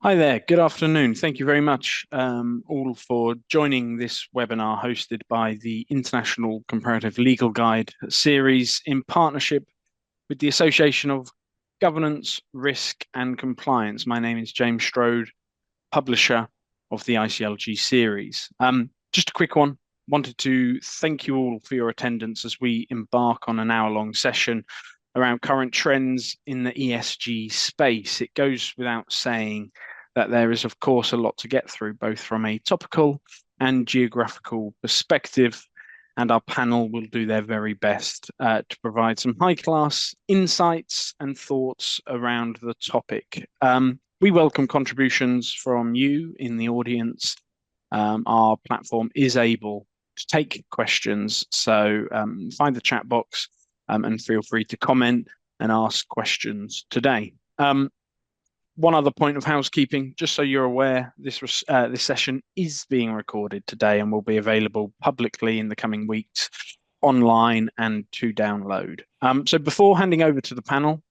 Hi there, good afternoon. Thank you very much all for joining this webinar hosted by the International Comparative Legal Guide series in partnership with the Association of Governance, Risk and Compliance. My name is James Strode, publisher of the ICLG series. Just a quick one. Wanted to thank you all for your attendance as we embark on an hour-long session around current trends in the ESG space. It goes without saying that there is, of course, a lot to get through, both from a topical and geographical perspective. And our panel will do their very best to provide some high-class insights and thoughts around the topic. We welcome contributions from you in the audience. Our platform is able to take questions, so find the chat box and feel free to comment and ask questions today. One other point of housekeeping, just so you're aware, this session is being recorded today and will be available publicly in the coming weeks online and to download. So before handing over to the panel,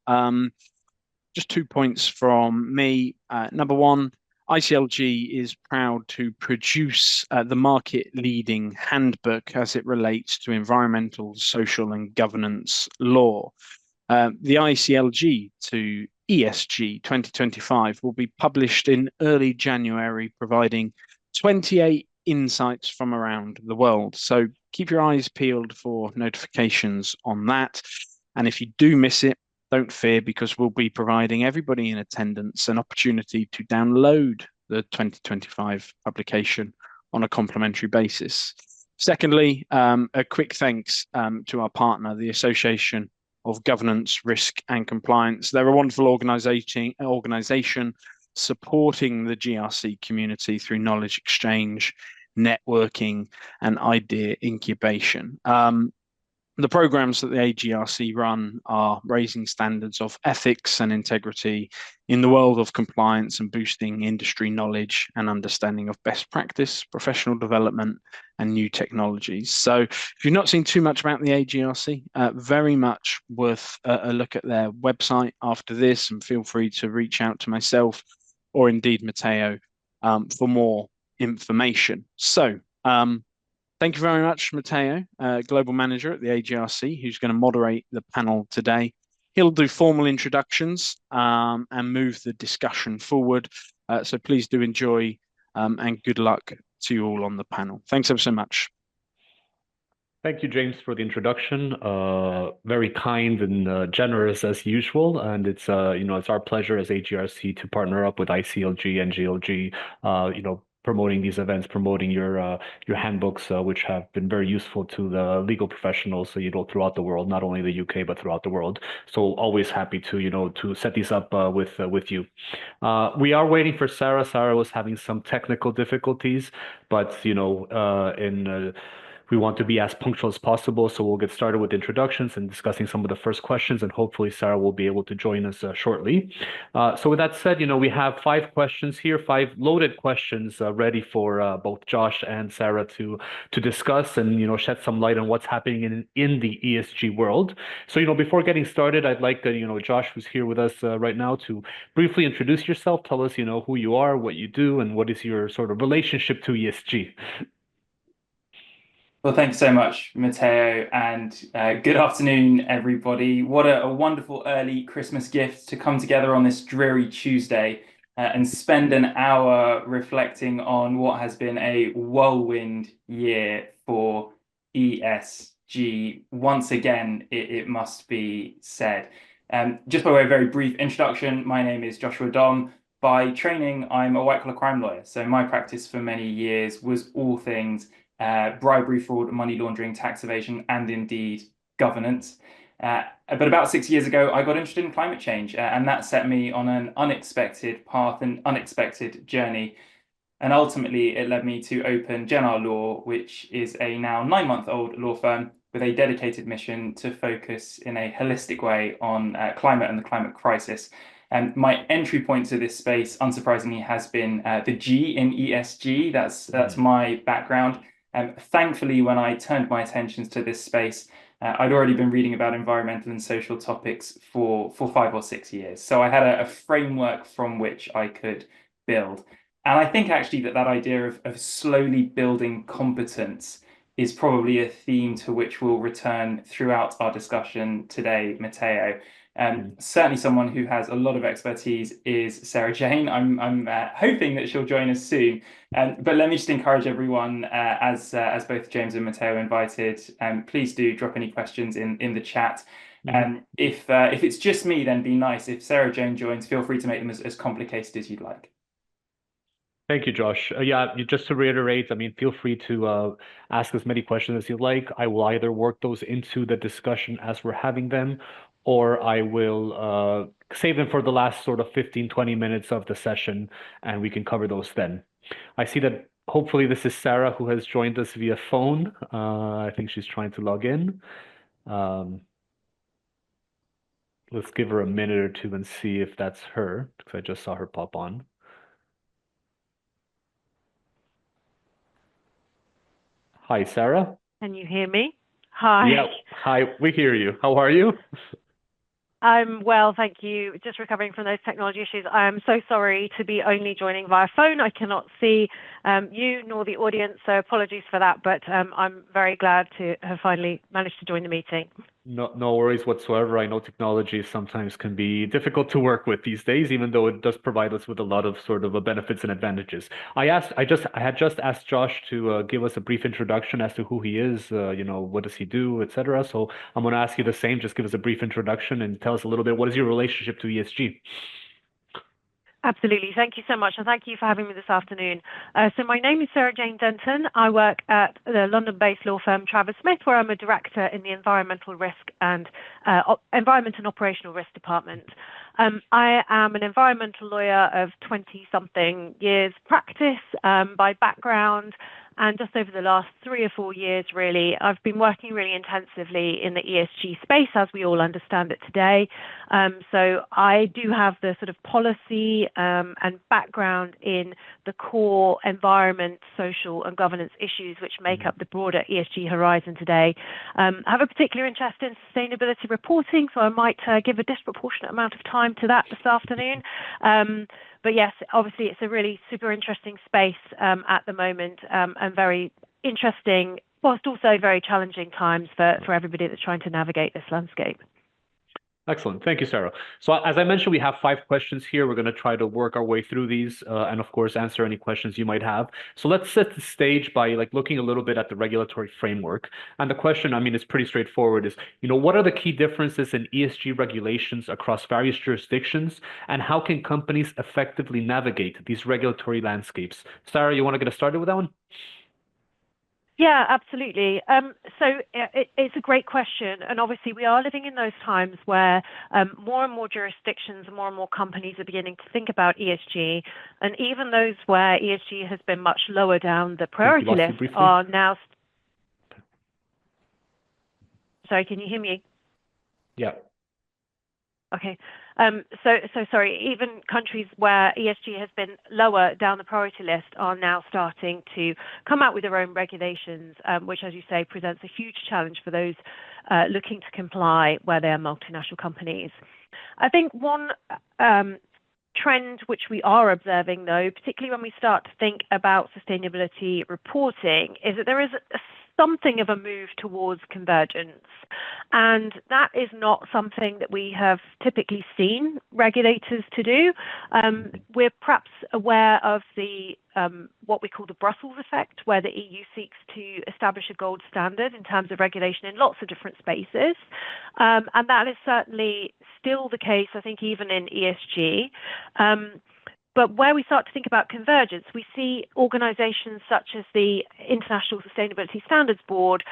just 2 points from me. Number one, ICLG is proud to produce the market-leading handbook as it relates to environmental, social and governance law. The ICLG to ESG 2025 will be published in early January, providing 28 insights from around the world. So keep your eyes peeled for notifications on that. And if you do miss it, don't fear, because we'll be providing everybody in attendance an opportunity to download the 2025 publication on a complimentary basis. Secondly, a quick thanks to our partner, the Association of Governance, Risk and Compliance. They're a wonderful organization supporting the GRC community through knowledge exchange, networking, and idea incubation. The programs that the AGRC run are raising standards of ethics and integrity in the world of compliance and boosting industry knowledge and understanding of best practice, professional development, and new technologies. So if you've not seen too much about the AGRC, very much worth a look at their website after this, and feel free to reach out to myself or indeed Mateo for more information. So thank you very much, Mateo, Global Manager at the AGRC, who's going to moderate the panel today. He'll do formal introductions and move the discussion forward. So please do enjoy and good luck to you all on the panel. Thanks ever so much. Thank you, James, for the introduction. Very kind and generous as usual, and it's it's our pleasure as AGRC to partner up with ICLG and GLG. Promoting these events, promoting your handbooks, which have been very useful to the legal professionals, throughout the world, not only the UK but throughout the world. So always happy to to set these up with you. We are waiting for Sarah. Sarah was having some technical difficulties, but we want to be as punctual as possible, so we'll get started with introductions and discussing some of the first questions, and hopefully Sarah will be able to join us shortly. So with that said, we have 5 questions here, 5 loaded questions ready for both Josh and Sarah to discuss and shed some light on what's happening in the ESG world. So before getting started, I'd like Josh, who's here with us right now, to briefly introduce yourself. Tell us who you are, what you do, and what is your sort of relationship to ESG. Well, thanks so much, Mateo, and good afternoon, everybody. What a wonderful early Christmas gift to come together on this dreary Tuesday and spend an hour reflecting on what has been a whirlwind year for ESG. Once again, it must be said. Just by way of very brief introduction, my name is Joshua Domb. By training, I'm a white-collar crime lawyer, so my practice for many years was all things bribery, fraud, money laundering, tax evasion, and indeed governance. But about 6 years ago, I got interested in climate change, and that set me on an unexpected path, an unexpected journey. And ultimately, it led me to open Gen R Law, which is a now 9-month-old law firm with a dedicated mission to focus in a holistic way on climate and the climate crisis. And my entry point to this space, unsurprisingly, has been the G in ESG. That's my background. Thankfully, when I turned my attentions to this space, I'd already been reading about environmental and social topics for 5 or 6 years. So I had a framework from which I could build. And I think actually that idea of slowly building competence is probably a theme to which we'll return throughout our discussion today, Matteo. Certainly someone who has a lot of expertise is Sarah Jane. I'm hoping that she'll join us soon. But let me just encourage everyone, as both James and Matteo invited, please do drop any questions in the chat. If it's just me, then be nice. If Sarah Jane joins, feel free to make them as complicated as you'd like. Thank you, Josh. Yeah, just to reiterate, I mean, feel free to ask as many questions as you like. I will either work those into the discussion as we're having them, or I will save them for the last sort of 15, 20 minutes of the session, and we can cover those then. I see that hopefully this is Sarah who has joined us via phone. I think she's trying to log in. Let's give her a minute or two and see if that's her, because I just saw her pop on. Hi, Sarah. Can you hear me? Hi. Yeah, hi, we hear you. How are you? I'm well, thank you. Just recovering from those technology issues. I am so sorry to be only joining via phone. I cannot see you nor the audience, so apologies for that, but I'm very glad to have finally managed to join the meeting. No worries whatsoever. I know technology sometimes can be difficult to work with these days, even though it does provide us with a lot of sort of benefits and advantages. I had just asked Josh to give us a brief introduction as to who he is, what does he do, etc. So I'm going to ask you the same. Just give us a brief introduction and tell us a little bit, what is your relationship to ESG? Absolutely. Thank you so much. And thank you for having me this afternoon. So my name is Sarah Jane Denton. I work at the London-based law firm Travers, where I'm a director in the environmental risk and environment and operational risk department. I am an environmental lawyer of 20-something years practice by background. And just over the last 3 or 4 years, really, I've been working really intensively in the ESG space as we all understand it today. So I do have the sort of policy and background in the core environment, social and governance issues which make up the broader ESG horizon today. I have a particular interest in sustainability reporting, so I might give a disproportionate amount of time to that this afternoon. But yes, obviously, it's a really super interesting space at the moment and very interesting, whilst also very challenging times for everybody that's trying to navigate this landscape. Excellent. Thank you, Sarah. So as I mentioned, we have 5 questions here. We're going to try to work our way through these and, of course, answer any questions you might have. So let's set the stage by looking a little bit at the regulatory framework. And the question, I mean, is pretty straightforward is, what are the key differences in ESG regulations across various jurisdictions, and how can companies effectively navigate these regulatory landscapes? Sarah, you want to get us started with that one? Yeah, absolutely. So it's a great question. And obviously, we are living in those times where more and more jurisdictions and more companies are beginning to think about ESG. And even those where ESG has been much lower down the priority list are now... Sorry, can you hear me? Yeah. Okay. So sorry, even countries where ESG has been lower down the priority list are now starting to come out with their own regulations, which, as you say, presents a huge challenge for those looking to comply where they are multinational companies. I think one trend which we are observing, though, particularly when we start to think about sustainability reporting, is that there is something of a move towards convergence. And that is not something that we have typically seen regulators to do. We're perhaps aware of the what we call the Brussels effect, where the EU seeks to establish a gold standard in terms of regulation in lots of different spaces. And that is certainly still the case, I think, even in ESG. But where we start to think about convergence, we see organizations such as the International Sustainability Standards Board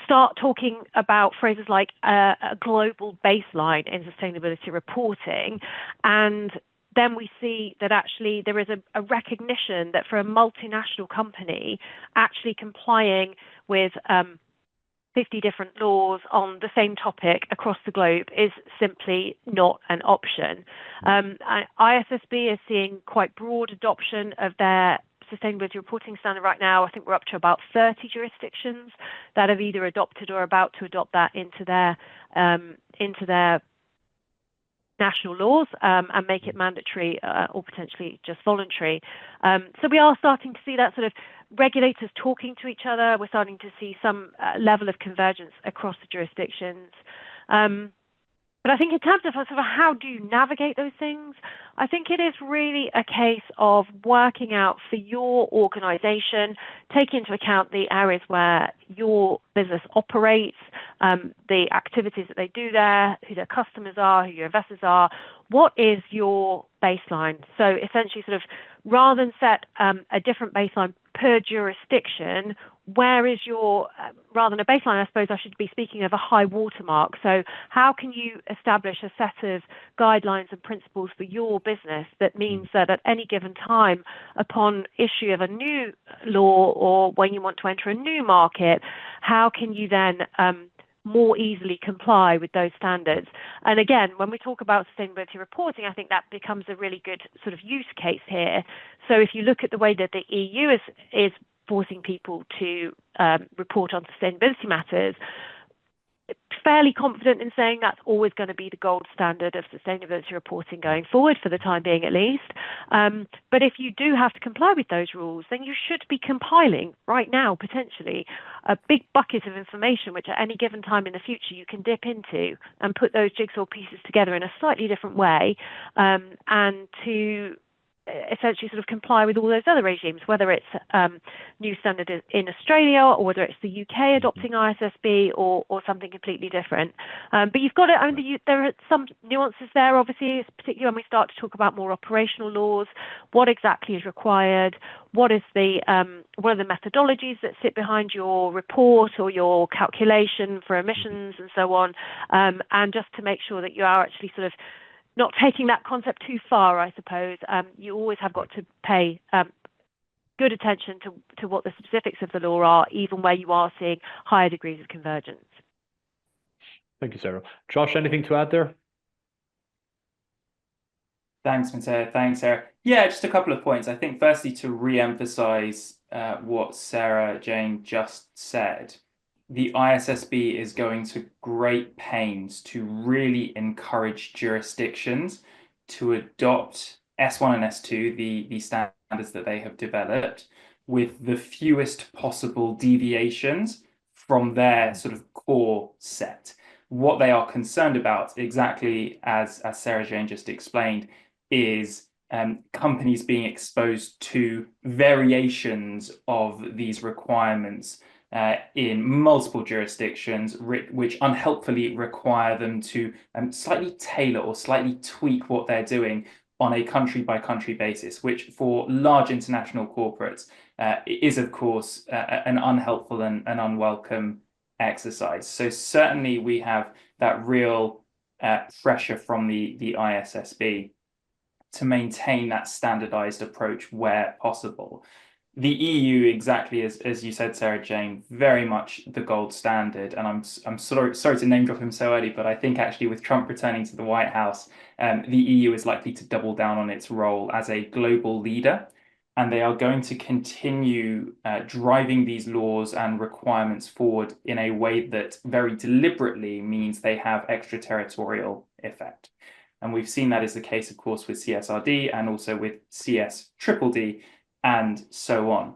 start talking about phrases like a global baseline in sustainability reporting. And then we see that actually there is a recognition that for a multinational company, actually complying with 50 different laws on the same topic across the globe is simply not an option. ISSB is seeing quite broad adoption of their sustainability reporting standard right now. I think we're up to about 30 jurisdictions that have either adopted or about to adopt that into their national laws and make it mandatory or potentially just voluntary. So we are starting to see that sort of regulators talking to each other. We're starting to see some level of convergence across the jurisdictions. But I think in terms of sort of how do you navigate those things, I think it is really a case of working out for your organisation, taking into account the areas where your business operates, the activities that they do there, who their customers are, who your investors are. What is your baseline? So essentially sort of rather than set a different baseline per jurisdiction, where is your, rather than a baseline, I suppose I should be speaking of a high watermark. So how can you establish a set of guidelines and principles for your business that means that at any given time, upon issue of a new law or when you want to enter a new market, how can you then more easily comply with those standards? And again, when we talk about sustainability reporting, I think that becomes a really good sort of use case here. So if you look at the way that the EU is forcing people to report on sustainability matters, fairly confident in saying that's always going to be the gold standard of sustainability reporting going forward, for the time being at least. But if you do have to comply with those rules, then you should be compiling right now, potentially, a big bucket of information which at any given time in the future you can dip into and put those jigsaw pieces together in a slightly different way, and to essentially sort of comply with all those other regimes, whether it's new standard in Australia or whether it's the UK adopting ISSB or something completely different. But you've got it. I mean, there are some nuances there, obviously, particularly when we start to talk about more operational laws. What exactly is required? What are the methodologies that sit behind your report or your calculation for emissions and so on? And just to make sure that you are actually sort of not taking that concept too far, I suppose. You always have got to pay good attention to what the specifics of the law are, even where you are seeing higher degrees of convergence. Thank you, Sarah. Josh, anything to add there? Thanks, Mateo. Thanks, Sarah. Yeah, just a couple of points. I think firstly to re-emphasize what Sarah Jane just said. The ISSB is going to great pains to really encourage jurisdictions to adopt S1 and S2, the standards that they have developed, with the fewest possible deviations from their sort of core set. What they are concerned about, exactly as Sarah Jane just explained, is companies being exposed to variations of these requirements in multiple jurisdictions, which unhelpfully require them to slightly tailor or slightly tweak what they're doing on a country-by-country basis, which for large international corporates is, of course, an unhelpful and unwelcome exercise. So certainly we have that real pressure from the ISSB to maintain that standardized approach where possible. The EU, exactly as you said, Sarah Jane, very much the gold standard. And I'm sorry to name drop him so early, but I think actually with Trump returning to the White House, the EU is likely to double down on its role as a global leader. And they are going to continue driving these laws and requirements forward in a way that very deliberately means they have extraterritorial effect. And we've seen that is the case, of course, with CSRD and also with CS-DDD, and so on.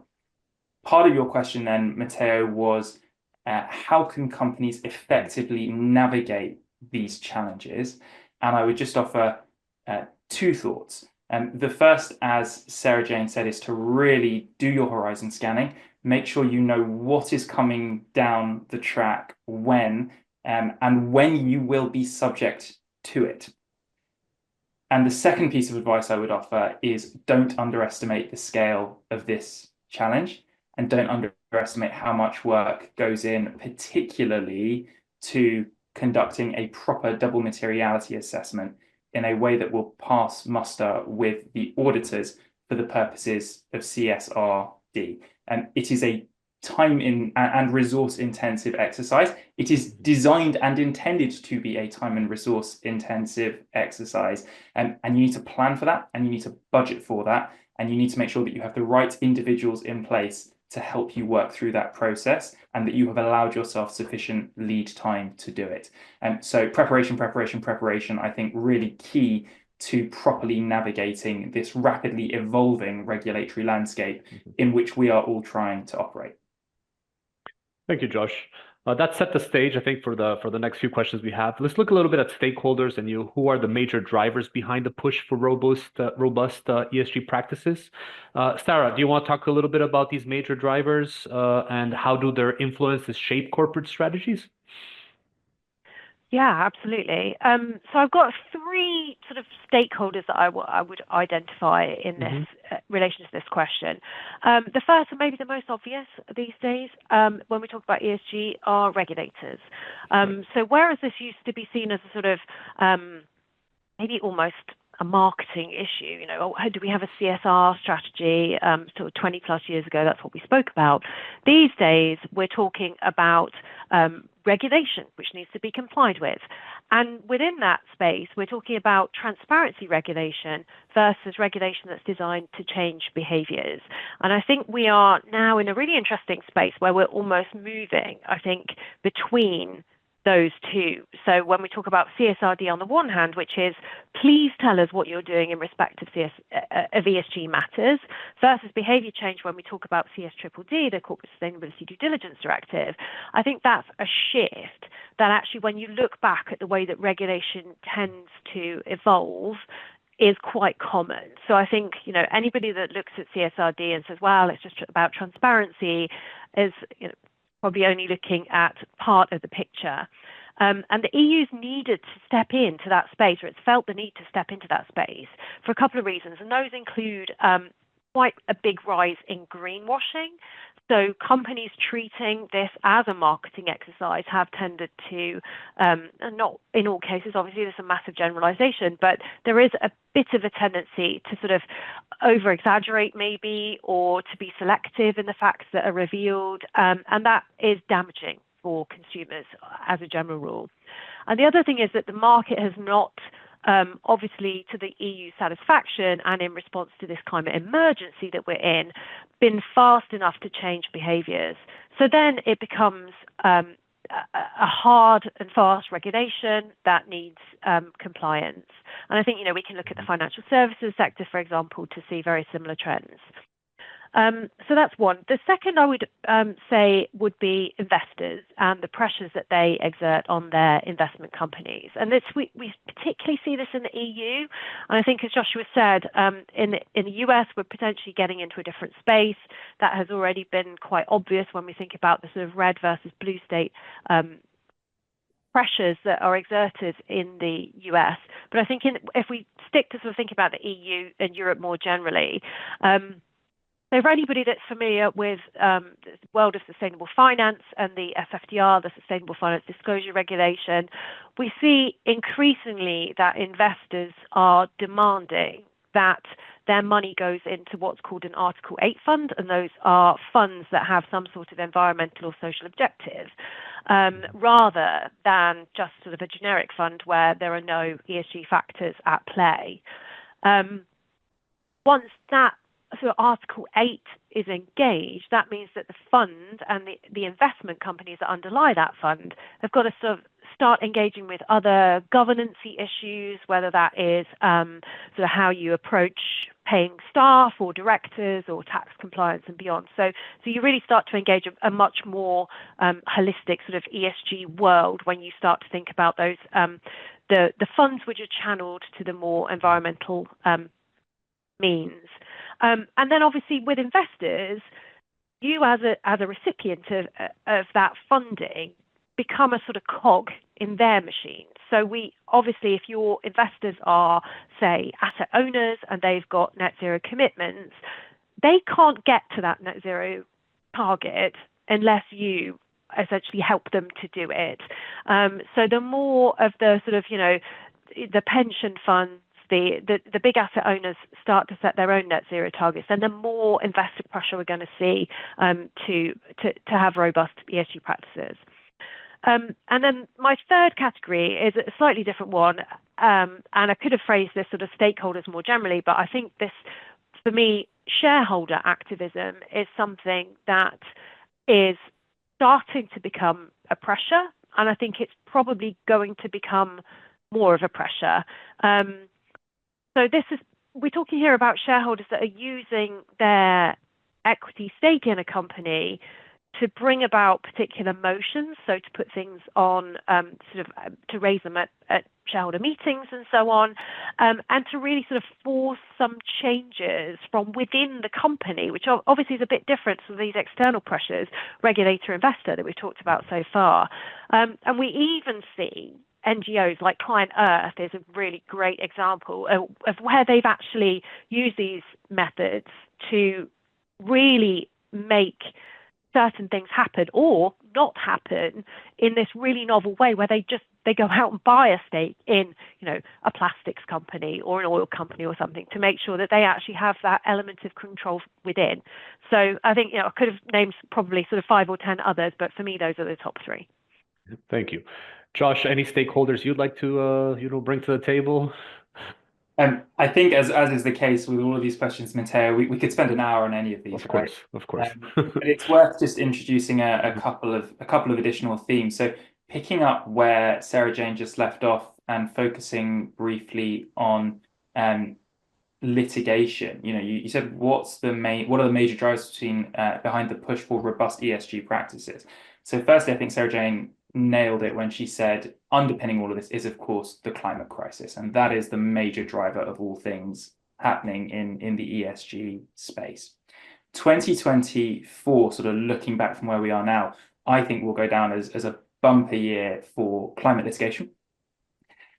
Part of your question then, Mateo, was how can companies effectively navigate these challenges? And I would just offer two thoughts. The first, as Sarah Jane said, is to really do your horizon scanning, make sure you know what is coming down the track when, and when you will be subject to it. And the second piece of advice I would offer is don't underestimate the scale of this challenge, and don't underestimate how much work goes in, particularly to conducting a proper double materiality assessment in a way that will pass muster with the auditors for the purposes of CSRD. And it is a time and resource intensive exercise. It is designed and intended to be a time and resource intensive exercise. And you need to plan for that, and you need to budget for that, and you need to make sure that you have the right individuals in place to help you work through that process, and that you have allowed yourself sufficient lead time to do it. And so preparation, I think really key to properly navigating this rapidly evolving regulatory landscape in which we are all trying to operate. Thank you, Josh. That set the stage, I think, for the next few questions we have. Let's look a little bit at stakeholders and who are the major drivers behind the push for robust ESG practices. Sarah, do you want to talk a little bit about these major drivers and how do their influences shape corporate strategies? Yeah, absolutely. So I've got three sort of stakeholders that I would identify in this relation to this question. The first and maybe the most obvious these days when we talk about ESG are regulators. So whereas this used to be seen as a sort of maybe almost a marketing issue, do we have a CSR strategy? Sort of 20 plus years ago, that's what we spoke about. These days, we're talking about regulation, which needs to be complied with. And within that space, we're talking about transparency regulation versus regulation that's designed to change behaviors. And I think we are now in a really interesting space where we're almost moving, I think, between those two. So when we talk about CSRD on the one hand, which is please tell us what you're doing in respect of ESG matters, versus behavior change when we talk about CSDDD, the Corporate Sustainability Due Diligence Directive, I think that's a shift that actually when you look back at the way that regulation tends to evolve is quite common. So I think, anybody that looks at CSRD and says, well, it's just about transparency is, probably only looking at part of the picture. And the EU's needed to step into that space, or it's felt the need to step into that space for a couple of reasons. And those include quite a big rise in greenwashing. So companies treating this as a marketing exercise have tended to, not in all cases, obviously there's a massive generalization, but there is a bit of a tendency to sort of over-exaggerate maybe, or to be selective in the facts that are revealed, and that is damaging for consumers as a general rule. And the other thing is that the market has not, obviously to the EU satisfaction and in response to this climate emergency that we're in, been fast enough to change behaviours. So then it becomes a hard and fast regulation that needs compliance. And I think, we can look at the financial services sector, for example, to see very similar trends. So that's one. The second I would say would be investors and the pressures that they exert on their investment companies. And this we particularly see this in the EU. And I think, as Joshua said, in the US, we're potentially getting into a different space. That has already been quite obvious when we think about the sort of red versus blue state pressures that are exerted in the US. But I think if we stick to sort of thinking about the EU and Europe more generally, so for anybody that's familiar with the world of sustainable finance and the SFDR, the Sustainable Finance Disclosure Regulation, we see increasingly that investors are demanding that their money goes into what's called an Article 8 fund, and those are funds that have some sort of environmental or social objective, rather than just sort of a generic fund where there are no ESG factors at play. Once that so Article 8 is engaged, that means that the fund and the investment companies that underlie that fund have got to sort of start engaging with other governance-y issues, whether that is sort of how you approach paying staff or directors or tax compliance and beyond. So you really start to engage a much more holistic sort of ESG world when you start to think about those the funds which are channeled to the more environmental means. And then obviously with investors, you as a recipient of that funding become a sort of cog in their machine. So we obviously, if your investors are, say, asset owners and they've got net zero commitments, they can't get to that net zero target unless you essentially help them to do it. So the more of the sort of, the pension funds, the big asset owners start to set their own net zero targets, and the more investor pressure we're going to see to have robust ESG practices. And then my third category is a slightly different one, and I could have phrased this sort of stakeholders more generally, but I think this, for me, shareholder activism is something that is starting to become a pressure, and I think it's probably going to become more of a pressure. So we're talking here about shareholders that are using their equity stake in a company to bring about particular motions, so to put things on, to raise them at shareholder meetings and so on, and to really sort of force some changes from within the company, which obviously is a bit different from these external pressures, regulator, investor, that we've talked about so far. And we even see NGOs like Client Earth is a really great example of where they've actually used these methods to really make certain things happen or not happen in this really novel way, where they go out and buy a stake in, a plastics company or an oil company or something, to make sure that they actually have that element of control within. So I think, I could have named probably sort of 5 or 10 others, but for me, those are the top 3. Thank you. Josh, any stakeholders you'd like to bring to the table? I think, as is the case with all of these questions, Mateo, we could spend an hour on any of these. Of course. But it's worth just introducing a couple of additional themes. So picking up where Sarah Jane just left off and focusing briefly on litigation. You said what are the major drivers behind the push for robust ESG practices? So firstly, I think Sarah Jane nailed it when she said underpinning all of this is, of course, the climate crisis, and that is the major driver of all things happening in the ESG space. 2024, sort of looking back from where we are now, I think will go down as a bumper year for climate litigation.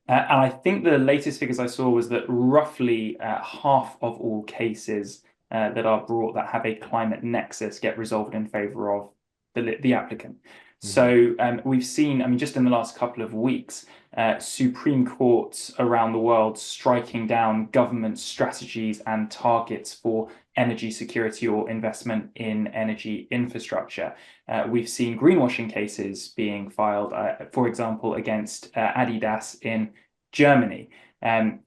And I think the latest figures I saw was that roughly half of all cases that are brought that have a climate nexus get resolved in favor of the applicant. So we've seen, just in the last couple of weeks, Supreme Courts around the world striking down government strategies and targets for energy security or investment in energy infrastructure. We've seen greenwashing cases being filed, for example, against Adidas in Germany.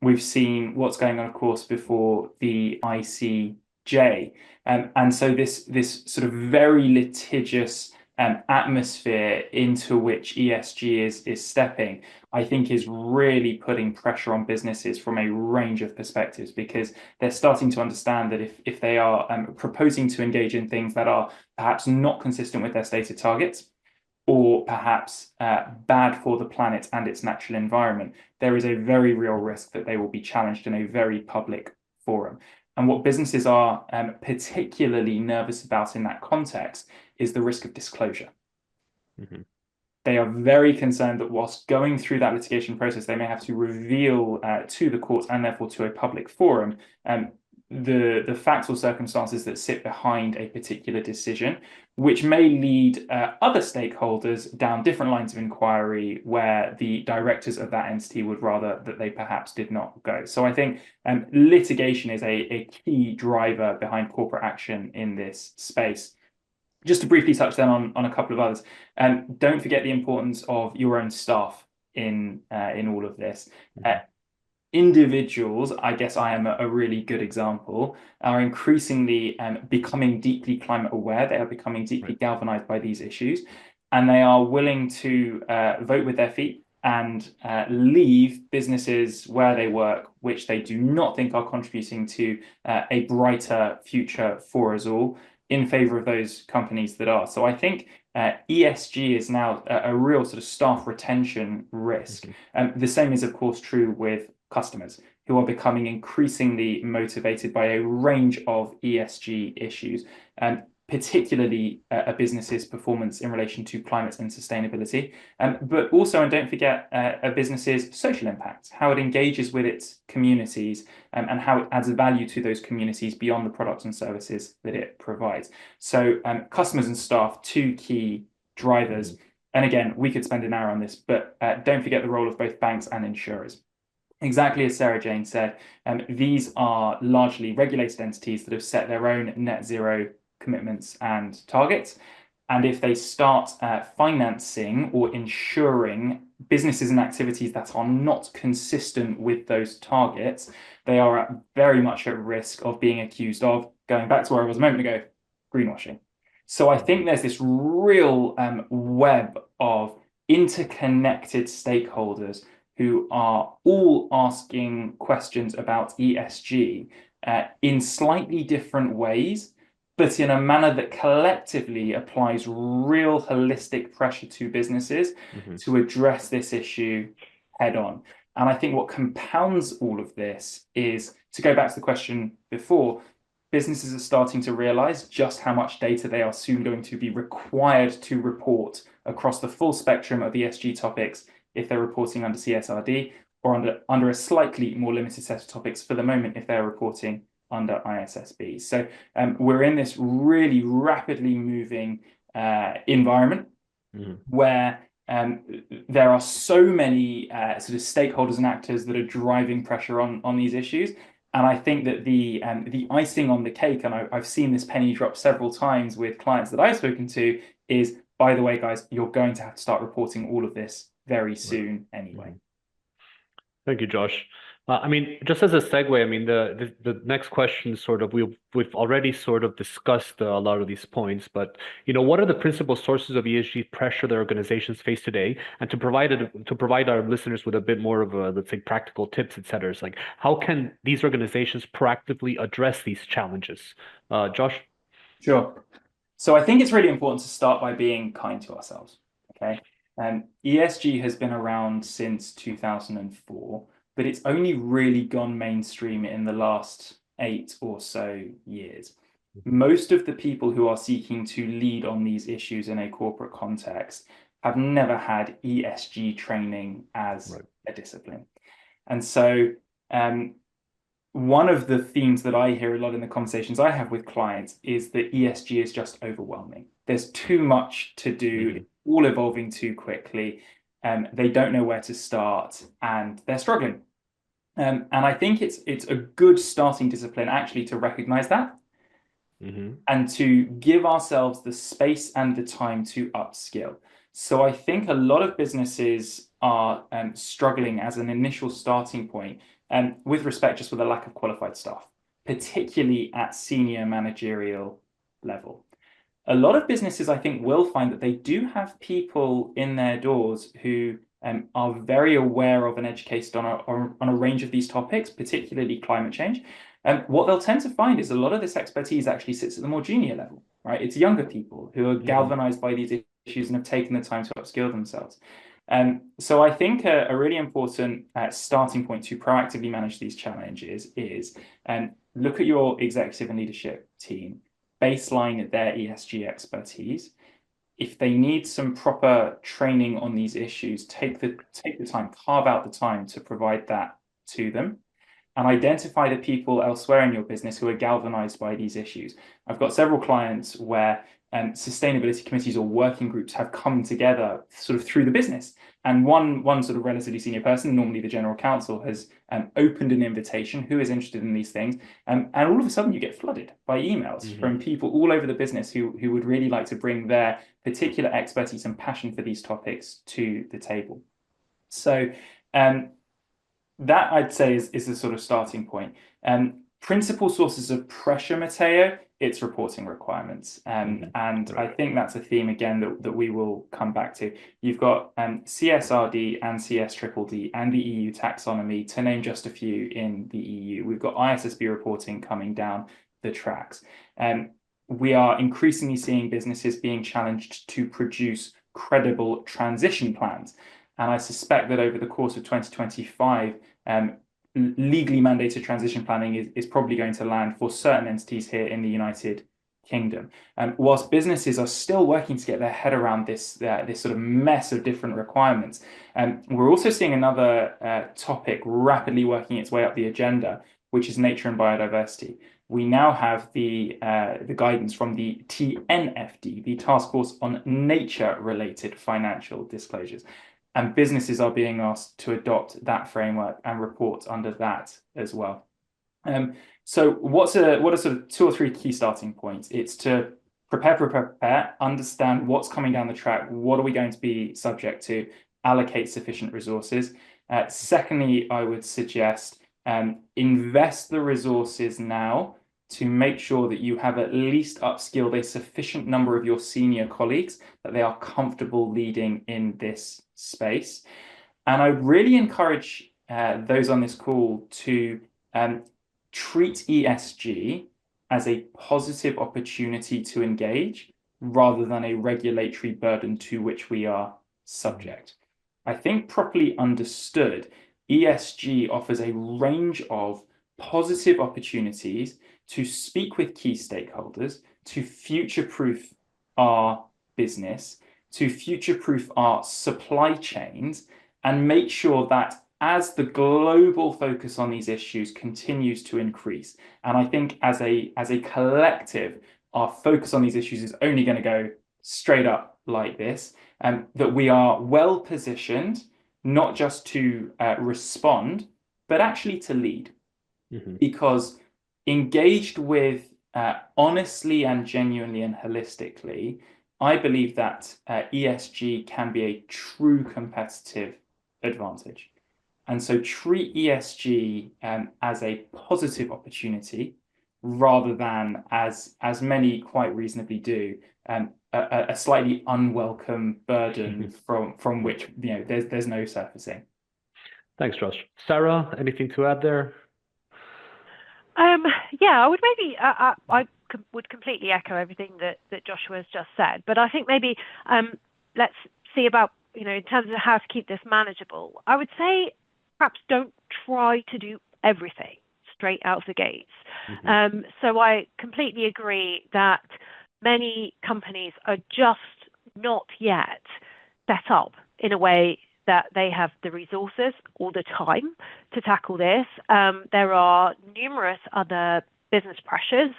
We've seen what's going on, of course, before the ICJ. And so this sort of very litigious atmosphere into which ESG is stepping, I think is really putting pressure on businesses from a range of perspectives, because they're starting to understand that if they are proposing to engage in things that are perhaps not consistent with their stated targets, or perhaps bad for the planet and its natural environment, there is a very real risk that they will be challenged in a very public forum. And what businesses are particularly nervous about in that context is the risk of disclosure. They are very concerned that whilst going through that litigation process, they may have to reveal to the court and therefore to a public forum the facts or circumstances that sit behind a particular decision, which may lead other stakeholders down different lines of inquiry where the directors of that entity would rather that they perhaps did not go. So I think litigation is a key driver behind corporate action in this space. Just to briefly touch then on a couple of others, don't forget the importance of your own staff in all of this. Individuals, I guess I am a really good example, are increasingly becoming deeply climate aware. They are becoming deeply galvanized by these issues, and they are willing to vote with their feet and leave businesses where they work, which they do not think are contributing to a brighter future for us all, in favor of those companies that are. So I think ESG is now a real sort of staff retention risk. The same is, of course, true with customers, who are becoming increasingly motivated by a range of ESG issues, particularly a business's performance in relation to climate and sustainability, but also, and don't forget, a business's social impact, how it engages with its communities, and how it adds value to those communities beyond the products and services that it provides. So customers and staff, 2 key drivers. And again, we could spend an hour on this, but don't forget the role of both banks and insurers. Exactly as Sarah Jane said, these are largely regulated entities that have set their own net zero commitments and targets. And if they start financing or insuring businesses and activities that are not consistent with those targets, they are very much at risk of being accused of going back to where I was a moment ago, greenwashing. So I think there's this real web of interconnected stakeholders who are all asking questions about ESG in slightly different ways, but in a manner that collectively applies real holistic pressure to businesses to address this issue head on. And I think what compounds all of this is, to go back to the question before, businesses are starting to realize just how much data they are soon going to be required to report across the full spectrum of ESG topics if they're reporting under CSRD, or under a slightly more limited set of topics for the moment if they're reporting under ISSB. So we're in this really rapidly moving environment where there are so many sort of stakeholders and actors that are driving pressure on these issues. And I think that the icing on the cake, and I've seen this penny drop several times with clients that I've spoken to, is, by the way, guys, you're going to have to start reporting all of this very soon anyway. Thank you, Josh. I mean, just as a segue, I mean, the next question sort of, we've already sort of discussed a lot of these points, but, you know, what are the principal sources of ESG pressure that organizations face today? And to provide our listeners with a bit more of a, let's say, practical tips, et cetera, like, how can these organizations proactively address these challenges? Josh? Sure. So I think it's really important to start by being kind to ourselves, okay? ESG has been around since 2004, but it's only really gone mainstream in the last 8 or so years. Most of the people who are seeking to lead on these issues in a corporate context have never had ESG training as a discipline. And so one of the themes that I hear a lot in the conversations I have with clients is that ESG is just overwhelming. There's too much to do, it's all evolving too quickly. They don't know where to start, and they're struggling. And I think it's a good starting discipline actually to recognize that and to give ourselves the space and the time to upskill. So I think a lot of businesses are struggling as an initial starting point with respect just with a lack of qualified staff, particularly at senior managerial level. A lot of businesses, I think, will find that they do have people in their doors who are very aware of and educated on a range of these topics, particularly climate change. And what they'll tend to find is a lot of this expertise actually sits at the more junior level, right? It's younger people who are galvanized by these issues and have taken the time to upskill themselves. So I think a really important starting point to proactively manage these challenges is look at your executive and leadership team, baseline their ESG expertise. If they need some proper training on these issues, take the time, carve out the time to provide that to them, and identify the people elsewhere in your business who are galvanized by these issues. I've got several clients where sustainability committees or working groups have come together sort of through the business. And one sort of relatively senior person, normally the general counsel, has opened an invitation, who is interested in these things. And all of a sudden you get flooded by emails from people all over the business who would really like to bring their particular expertise and passion for these topics to the table. So that, I'd say, is the sort of starting point. Principal sources of pressure, Mateo, it's reporting requirements. And I think that's a theme, again, that we will come back to. You've got CSRD and CSDDD and the EU taxonomy, to name just a few in the EU. We've got ISSB reporting coming down the tracks. We are increasingly seeing businesses being challenged to produce credible transition plans. And I suspect that over the course of 2025, legally mandated transition planning is probably going to land for certain entities here in the United Kingdom. Whilst businesses are still working to get their head around this sort of mess of different requirements, we're also seeing another topic rapidly working its way up the agenda, which is nature and biodiversity. We now have the guidance from the TNFD, the Task Force on Nature-related Financial Disclosures. And businesses are being asked to adopt that framework and report under that as well. So what are sort of 2 or 3 key starting points? It's to prepare, understand what's coming down the track, what are we going to be subject to, allocate sufficient resources. Secondly, I would suggest invest the resources now to make sure that you have at least upskilled a sufficient number of your senior colleagues that they are comfortable leading in this space. And I really encourage those on this call to treat ESG as a positive opportunity to engage rather than a regulatory burden to which we are subject. I think properly understood, ESG offers a range of positive opportunities to speak with key stakeholders, to future-proof our business, to future-proof our supply chains, and make sure that as the global focus on these issues continues to increase, and I think as a collective, our focus on these issues is only going to go straight up like this, that we are well positioned, not just to respond, but actually to lead. Because engaged with honestly and genuinely and holistically, I believe that ESG can be a true competitive advantage. And so treat ESG as a positive opportunity rather than, as many quite reasonably do, a slightly unwelcome burden from which there's no surfacing. Thanks, Josh. Sarah, anything to add there? Yeah, I would maybe I would completely echo everything that Joshua has just said, but I think maybe let's see about in terms of how to keep this manageable. I would say perhaps don't try to do everything straight out of the gates. So I completely agree that many companies are just not yet set up in a way that they have the resources or the time to tackle this. There are numerous other business pressures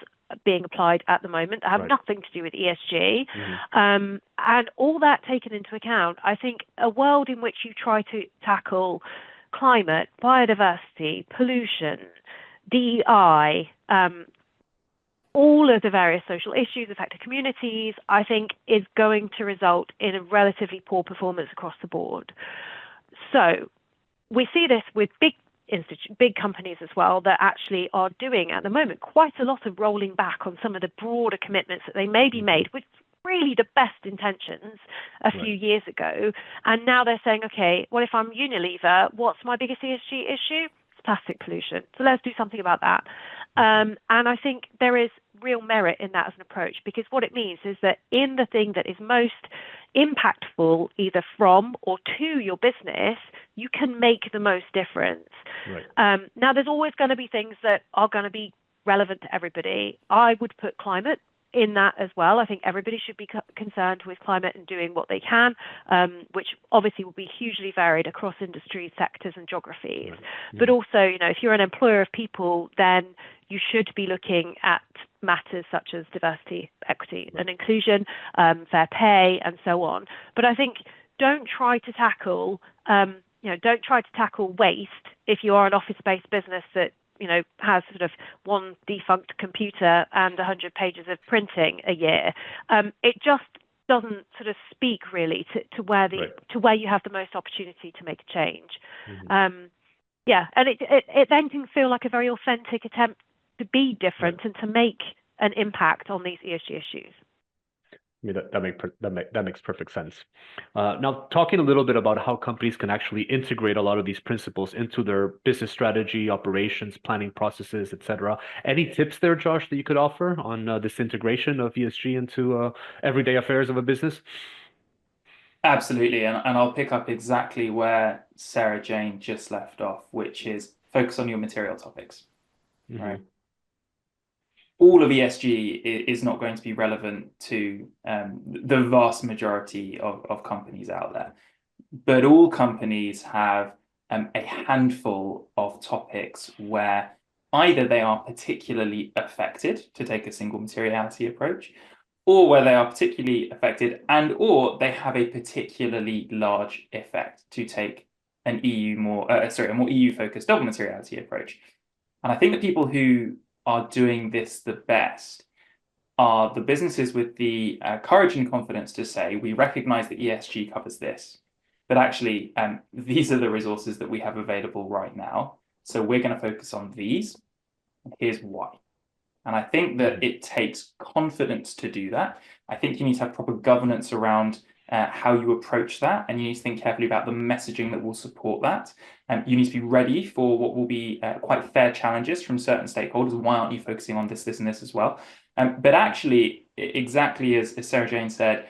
being applied at the moment that have nothing to do with ESG. And all that taken into account, I think a world in which you try to tackle climate, biodiversity, pollution, DEI, all of the various social issues affecting communities, I think is going to result in a relatively poor performance across the board. So we see this with big companies as well that actually are doing at the moment quite a lot of rolling back on some of the broader commitments that they maybe made with really the best intentions a few years ago. And now they're saying, okay, well, if I'm Unilever, what's my biggest ESG issue? It's plastic pollution. So let's do something about that. And I think there is real merit in that as an approach, because what it means is that in the thing that is most impactful either from or to your business, you can make the most difference. Now, there's always going to be things that are going to be relevant to everybody. I would put climate in that as well. I think everybody should be concerned with climate and doing what they can, which obviously will be hugely varied across industries, sectors and geographies. But also, if you're an employer of people, then you should be looking at matters such as diversity, equity and inclusion, fair pay and so on. But I think don't try to tackle waste if you are an office-based business that has sort of one defunct computer and 100 pages of printing a year. It just doesn't sort of speak really to where to where you have the most opportunity to make a change. And it then can feel like a very authentic attempt to be different and to make an impact on these ESG issues. I mean, that makes perfect sense. Now, talking a little bit about how companies can actually integrate a lot of these principles into their business strategy, operations, planning processes, etc. Any tips there, Josh, that you could offer on this integration of ESG into everyday affairs of a business? Absolutely, and I'll pick up exactly where Sarah Jane just left off, which is focus on your material topics. Right. All of ESG is not going to be relevant to the vast majority of companies out there, but all companies have a handful of topics where either they are particularly affected to take a single materiality approach, or where they are particularly affected or they have a particularly large effect to take a more EU-focused double materiality approach. And I think the people who are doing this the best are the businesses with the courage and confidence to say, we recognize that ESG covers this, but actually these are the resources that we have available right now. So we're going to focus on these, and here's why. And I think that it takes confidence to do that. I think you need to have proper governance around how you approach that, and you need to think carefully about the messaging that will support that. You need to be ready for what will be quite fair challenges from certain stakeholders. Why aren't you focusing on this, and this as well? But actually, exactly as Sarah Jane said,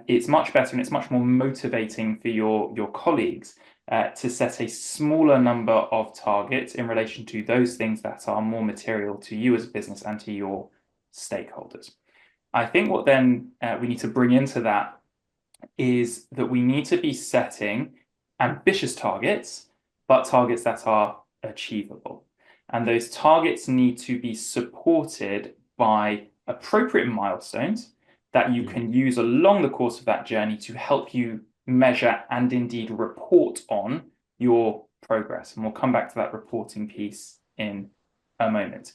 it's much better and it's much more motivating for your colleagues to set a smaller number of targets in relation to those things that are more material to you as a business and to your stakeholders. I think what then we need to bring into that is that we need to be setting ambitious targets, but targets that are achievable. And those targets need to be supported by appropriate milestones that you can use along the course of that journey to help you measure and indeed report on your progress. And we'll come back to that reporting piece in a moment.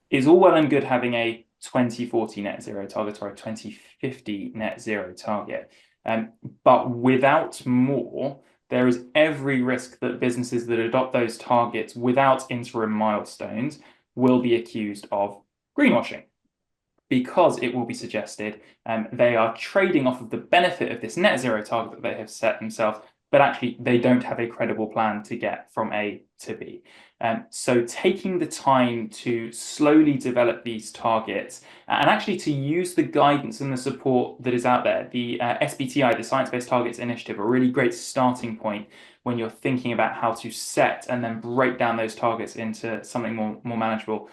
It's all well and good having a 2040 net zero target or a 2050 net zero target. But without more, there is every risk that businesses that adopt those targets without interim milestones will be accused of greenwashing, because it will be suggested they are trading off of the benefit of this net zero target that they have set themselves, but actually they don't have a credible plan to get from A to B. So taking the time to slowly develop these targets and actually to use the guidance and the support that is out there, the SBTI, the Science Based Targets Initiative, a really great starting point when you're thinking about how to set and then break down those targets into something more manageable,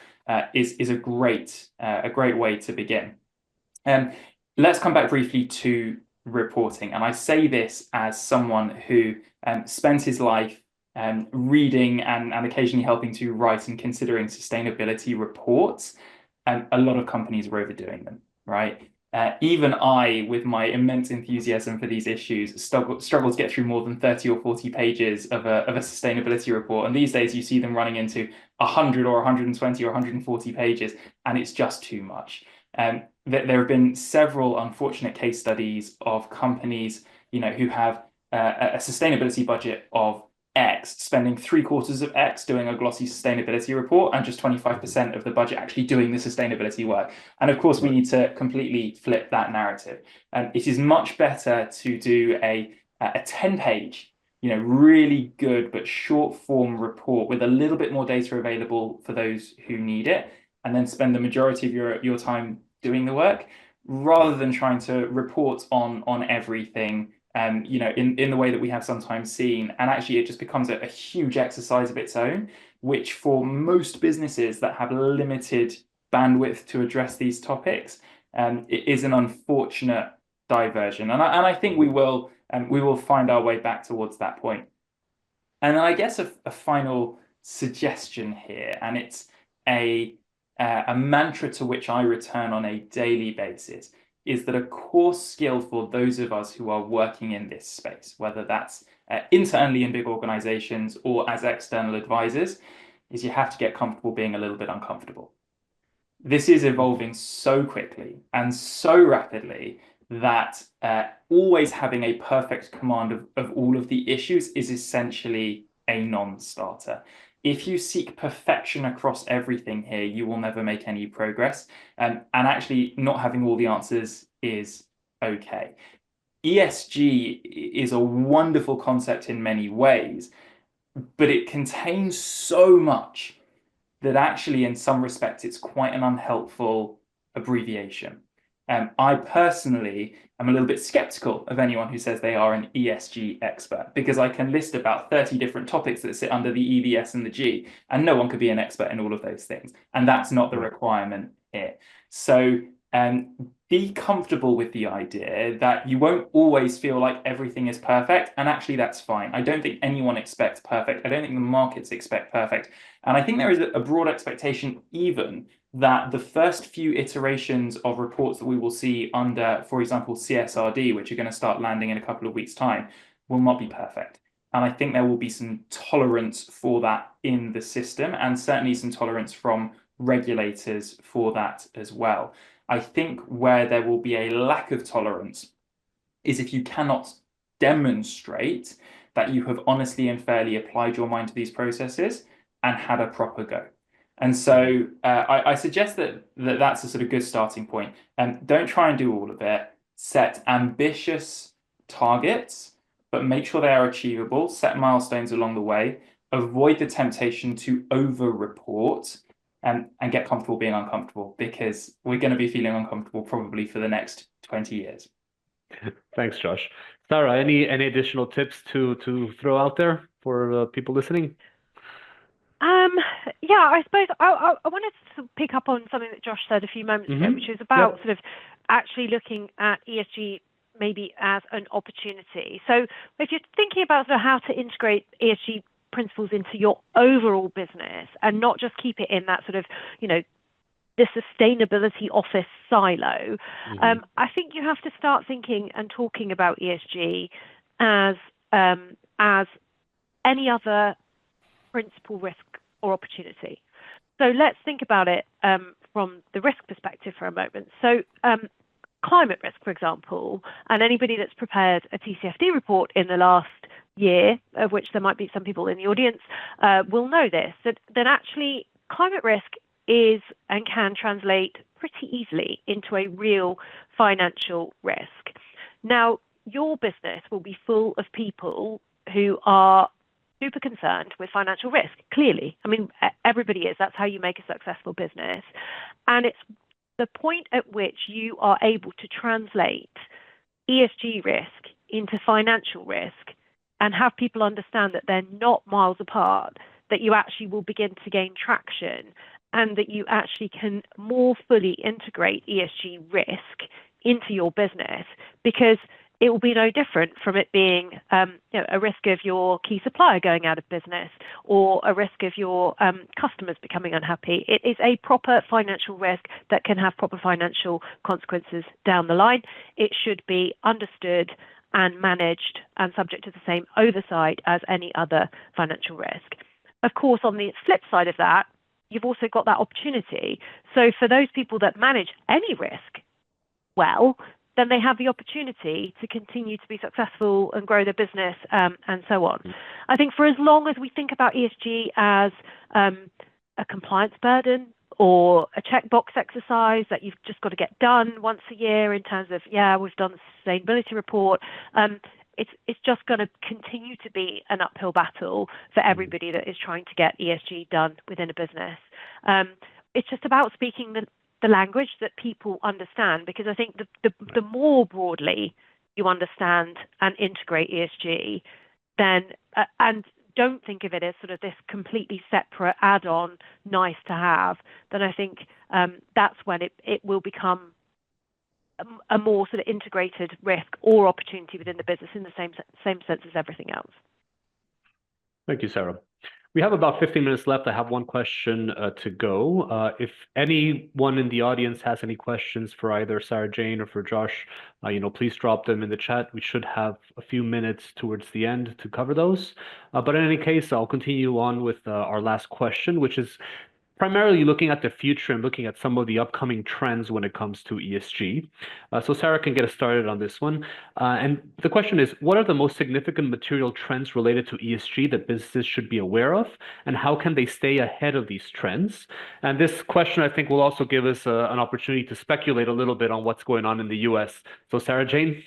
is a great way to begin. Let's come back briefly to reporting. And I say this as someone who spent his life reading and occasionally helping to write and considering sustainability reports. A lot of companies are overdoing them, right? Even I, with my immense enthusiasm for these issues, struggle to get through more than 30 or 40 pages of a sustainability report. And these days you see them running into 100 or 120 or 140 pages, and it's just too much. There have been several unfortunate case studies of companies, who have a sustainability budget of X, spending 3/4 of X doing a glossy sustainability report, and just 25% of the budget actually doing the sustainability work. And of course, we need to completely flip that narrative. It is much better to do a 10-page, really good but short form report with a little bit more data available for those who need it, and then spend the majority of your time doing the work, rather than trying to report on everything in the way that we have sometimes seen. And actually it just becomes a huge exercise of its own, which for most businesses that have limited bandwidth to address these topics, it is an unfortunate diversion. And I think we will find our way back towards that point. And I guess a final suggestion here, and it's a mantra to which I return on a daily basis, is that a core skill for those of us who are working in this space, whether that's internally in big organizations or as external advisors, is you have to get comfortable being a little bit uncomfortable. This is evolving so quickly and so rapidly that always having a perfect command of all of the issues is essentially a non-starter. If you seek perfection across everything here, you will never make any progress. And actually not having all the answers is okay. ESG is a wonderful concept in many ways, but it contains so much that actually in some respects it's quite an unhelpful abbreviation. I personally am a little bit skeptical of anyone who says they are an ESG expert, because I can list about 30 different topics that sit under the E, the S, and the G, and no one could be an expert in all of those things. And that's not the requirement here. So be comfortable with the idea that you won't always feel like everything is perfect, and actually that's fine. I don't think anyone expects perfect. I don't think the markets expect perfect. And I think there is a broad expectation even that the first few iterations of reports that we will see under, for example, CSRD, which are going to start landing in a couple of weeks' time, will not be perfect. And I think there will be some tolerance for that in the system, and certainly some tolerance from regulators for that as well. I think where there will be a lack of tolerance is if you cannot demonstrate that you have honestly and fairly applied your mind to these processes and had a proper go. And so I suggest that's a sort of good starting point. Don't try and do all of it. Set ambitious targets, but make sure they are achievable. Set milestones along the way. Avoid the temptation to over-report and get comfortable being uncomfortable, because we're going to be feeling uncomfortable probably for the next 20 years. Thanks, Josh. Sarah, any additional tips to throw out there for people listening? Yeah, I suppose I wanted to pick up on something that Josh said a few moments ago, which is about sort of actually looking at ESG maybe as an opportunity. So if you're thinking about sort of how to integrate ESG principles into your overall business and not just keep it in that sort of, the sustainability office silo, I think you have to start thinking and talking about ESG as any other principal, risk, or opportunity. So let's think about it from the risk perspective for a moment. So climate risk, for example, and anybody that's prepared a TCFD report in the last year, of which there might be some people in the audience, will know this, that actually climate risk is and can translate pretty easily into a real financial risk. Now, your business will be full of people who are super concerned with financial risk, clearly. I mean, everybody is. That's how you make a successful business. And it's the point at which you are able to translate ESG risk into financial risk and have people understand that they're not miles apart, that you actually will begin to gain traction, and that you actually can more fully integrate ESG risk into your business, because it will be no different from it being a risk of your key supplier going out of business or a risk of your customers becoming unhappy. It is a proper financial risk that can have proper financial consequences down the line. It should be understood and managed and subject to the same oversight as any other financial risk. Of course, on the flip side of that, you've also got that opportunity. So for those people that manage any risk well, then they have the opportunity to continue to be successful and grow their business and so on. I think for as long as we think about ESG as a compliance burden or a checkbox exercise that you've just got to get done once a year in terms of, we've done the sustainability report, it's just going to continue to be an uphill battle for everybody that is trying to get ESG done within a business. It's just about speaking the language that people understand, because I think the more broadly you understand and integrate ESG, then and don't think of it as sort of this completely separate add-on, nice to have, then I think that's when it will become a more sort of integrated risk or opportunity within the business in the same sense as everything else. Thank you, Sarah. We have about 15 minutes left. I have one question to go. If anyone in the audience has any questions for either Sarah Jane or for Josh, please drop them in the chat. We should have a few minutes towards the end to cover those. But in any case, I'll continue on with our last question, which is primarily looking at the future and looking at some of the upcoming trends when it comes to ESG. So Sarah can get us started on this one. And the question is, what are the most significant material trends related to ESG that businesses should be aware of, and how can they stay ahead of these trends? And this question, I think, will also give us an opportunity to speculate a little bit on what's going on in the US. So Sarah Jane?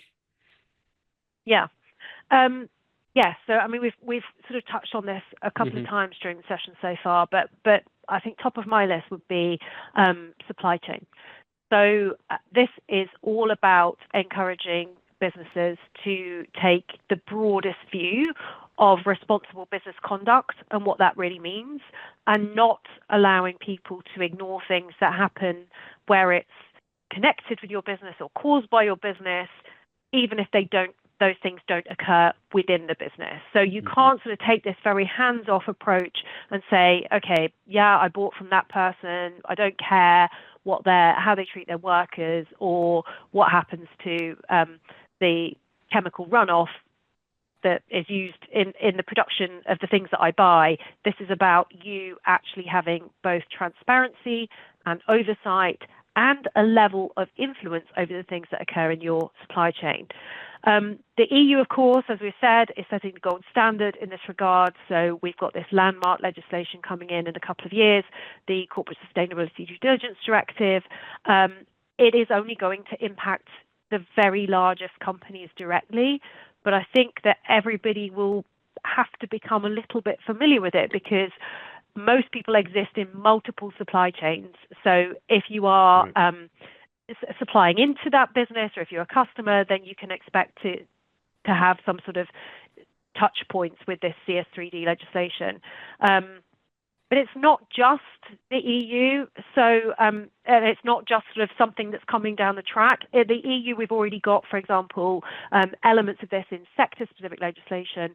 Yeah. Yes, so I mean, we've sort of touched on this a couple of times during the session so far, but I think top of my list would be supply chain. So this is all about encouraging businesses to take the broadest view of responsible business conduct and what that really means, and not allowing people to ignore things that happen where it's connected with your business or caused by your business, even if those things don't occur within the business. So you can't sort of take this very hands-off approach and say, okay, I bought from that person, I don't care how they treat their workers or what happens to the chemical runoff that is used in the production of the things that I buy. This is about you actually having both transparency and oversight and a level of influence over the things that occur in your supply chain. The EU, of course, as we said, is setting the gold standard in this regard. So we've got this landmark legislation coming in a couple of years, the Corporate Sustainability Due Diligence Directive. It is only going to impact the very largest companies directly, but I think that everybody will have to become a little bit familiar with it, because most people exist in multiple supply chains. So if you are supplying into that business, or if you're a customer, then you can expect to have some sort of touch points with this CS3D legislation. But it's not just the EU, so it's not just sort of something that's coming down the track. In the EU, we've already got, for example, elements of this in sector-specific legislation.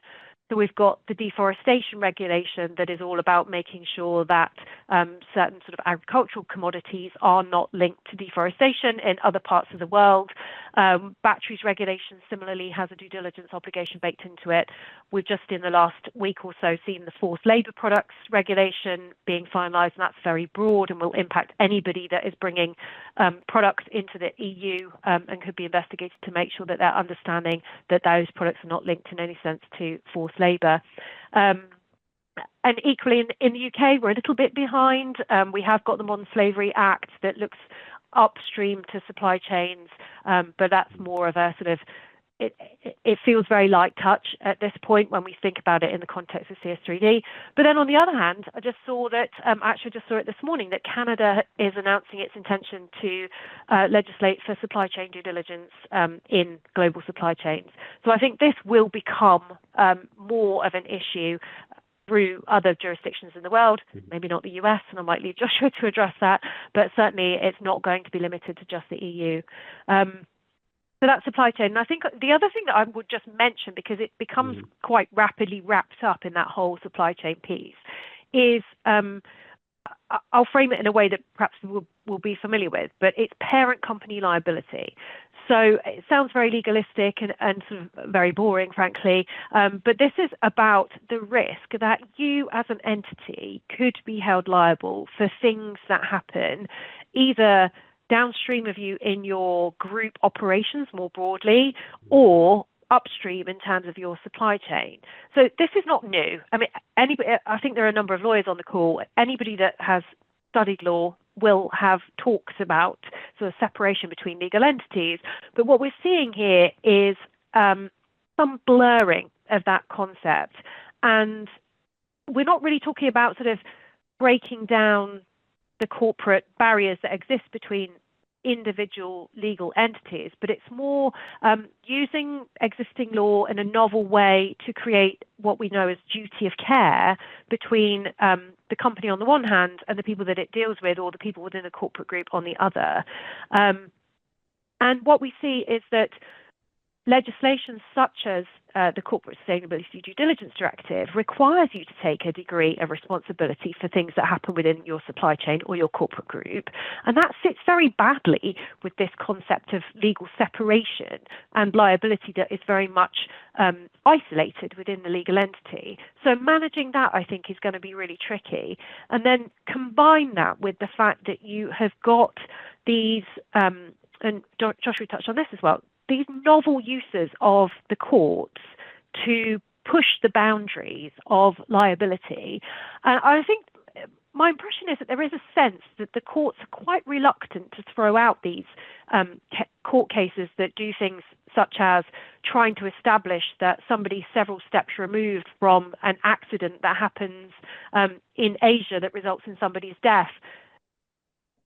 So we've got the deforestation regulation that is all about making sure that certain sort of agricultural commodities are not linked to deforestation in other parts of the world. Batteries regulation similarly has a due diligence obligation baked into it. We've just in the last week or so seen the forced labour products regulation being finalised, and that's very broad and will impact anybody that is bringing products into the EU and could be investigated to make sure that they're understanding that those products are not linked in any sense to forced labour. And equally in the UK, we're a little bit behind. We have got the Modern Slavery Act that looks upstream to supply chains, but that's more of a sort of, it feels very light touch at this point when we think about it in the context of CS3D. But then on the other hand, I just saw that, actually just saw it this morning, that Canada is announcing its intention to legislate for supply chain due diligence in global supply chains. So I think this will become more of an issue through other jurisdictions in the world, maybe not the US, and I might leave Joshua to address that, but certainly it's not going to be limited to just the EU. So that's supply chain. And I think the other thing that I would just mention, because it becomes quite rapidly wrapped up in that whole supply chain piece, is I'll frame it in a way that perhaps we'll be familiar with, but it's parent company liability. So it sounds very legalistic and sort of very boring, frankly, but this is about the risk that you as an entity could be held liable for things that happen either downstream of you in your group operations more broadly, or upstream in terms of your supply chain. So this is not new. I mean, I think there are a number of lawyers on the call. Anybody that has studied law will have talks about sort of separation between legal entities. But what we're seeing here is some blurring of that concept. And we're not really talking about sort of breaking down the corporate barriers that exist between individual legal entities, but it's more using existing law in a novel way to create what we know as duty of care between the company on the one hand and the people that it deals with, or the people within the corporate group on the other. And what we see is that legislation such as the Corporate Sustainability Due Diligence Directive requires you to take a degree of responsibility for things that happen within your supply chain or your corporate group. And that sits very badly with this concept of legal separation and liability that is very much isolated within the legal entity. So managing that, I think, is going to be really tricky. And then combine that with the fact that you have got these, and Joshua touched on this as well, these novel uses of the courts to push the boundaries of liability. And I think my impression is that there is a sense that the courts are quite reluctant to throw out these court cases that do things such as trying to establish that somebody several steps removed from an accident that happens in Asia that results in somebody's death.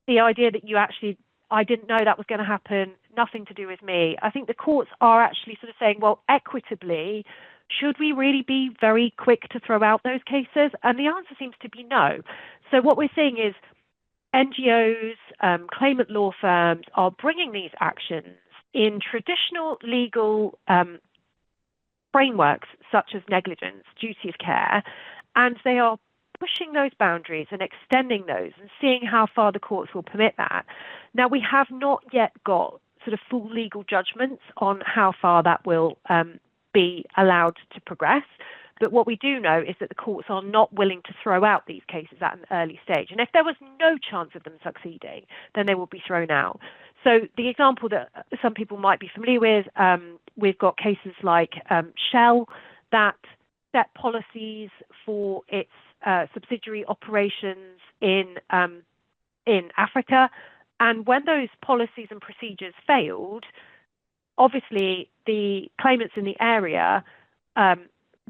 The idea that you actually, I didn't know that was going to happen, nothing to do with me. I think the courts are actually sort of saying, well, equitably, should we really be very quick to throw out those cases? And the answer seems to be no. So what we're seeing is NGOs, claimant law firms are bringing these actions in traditional legal frameworks such as negligence, duty of care, and they are pushing those boundaries and extending those and seeing how far the courts will permit that. Now, we have not yet got sort of full legal judgments on how far that will be allowed to progress, But what we do know is that the courts are not willing to throw out these cases at an early stage. And if there was no chance of them succeeding, then they will be thrown out. So the example that some people might be familiar with, we've got cases like Shell that set policies for its subsidiary operations in Africa. And when those policies and procedures failed, obviously the claimants in the area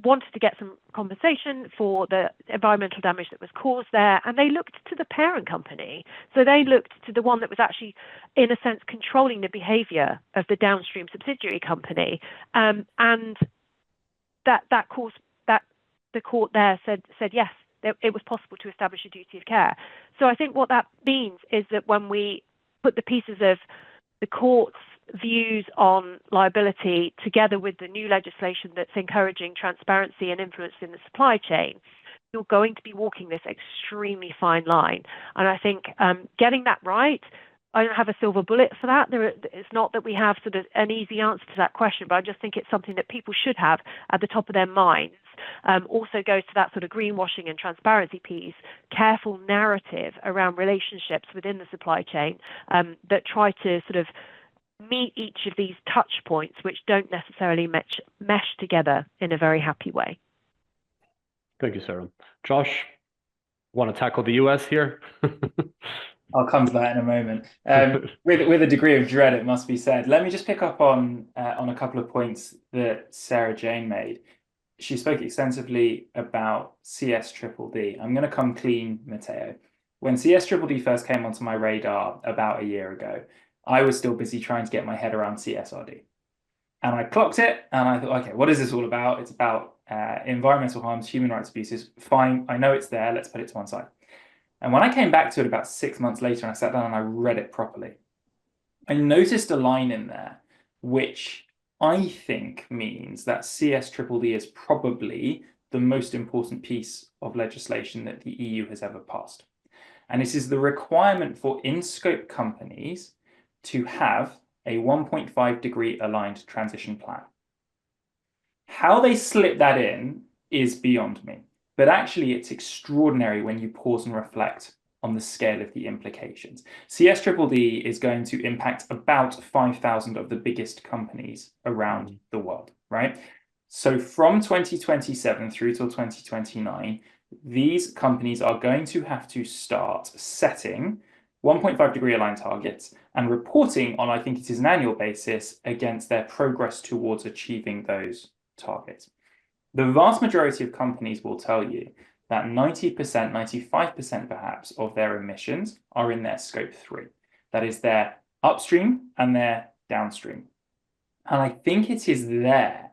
wanted to get some compensation for the environmental damage that was caused there, and they looked to the parent company. So they looked to the one that was actually, in a sense, controlling the behavior of the downstream subsidiary company, and that course, that the court there said yes, it was possible to establish a duty of care. So I think what that means is that when we put the pieces of the court's views on liability together with the new legislation that's encouraging transparency and influence in the supply chain, you're going to be walking this extremely fine line. And I think getting that right, I don't have a silver bullet for that. It's not that we have sort of an easy answer to that question, but I just think it's something that people should have at the top of their minds. Also goes to that sort of greenwashing and transparency piece, careful narrative around relationships within the supply chain that try to sort of meet each of these touch points, which don't necessarily mesh together in a very happy way. Thank you, Sarah. Josh, want to tackle the US here? I'll come to that in a moment. With a degree of dread, it must be said. Let me just pick up on a couple of points that Sarah Jane made. She spoke extensively about CSDDD. I'm going to come clean, Mateo. When CSDDD first came onto my radar about a year ago, I was still busy trying to get my head around CSRD. And I clocked it and I thought, okay, what is this all about? It's about environmental harms, human rights abuses. Fine, I know it's there. Let's put it to one side. And when I came back to it about 6 months later and I sat down and I read it properly, I noticed a line in there which I think means that CSDDD is probably the most important piece of legislation that the EU has ever passed. And this is the requirement for in-scope companies to have a 1.5 degree aligned transition plan. How they slip that in is beyond me, but actually it's extraordinary when you pause and reflect on the scale of the implications. CSDDD is going to impact about 5,000 of the biggest companies around the world, right? So from 2027 through till 2029, these companies are going to have to start setting 1.5 degree aligned targets and reporting on, I think it is an annual basis, against their progress towards achieving those targets. The vast majority of companies will tell you that 90%, 95% perhaps of their emissions are in their scope 3. That is their upstream and their downstream. And I think it is there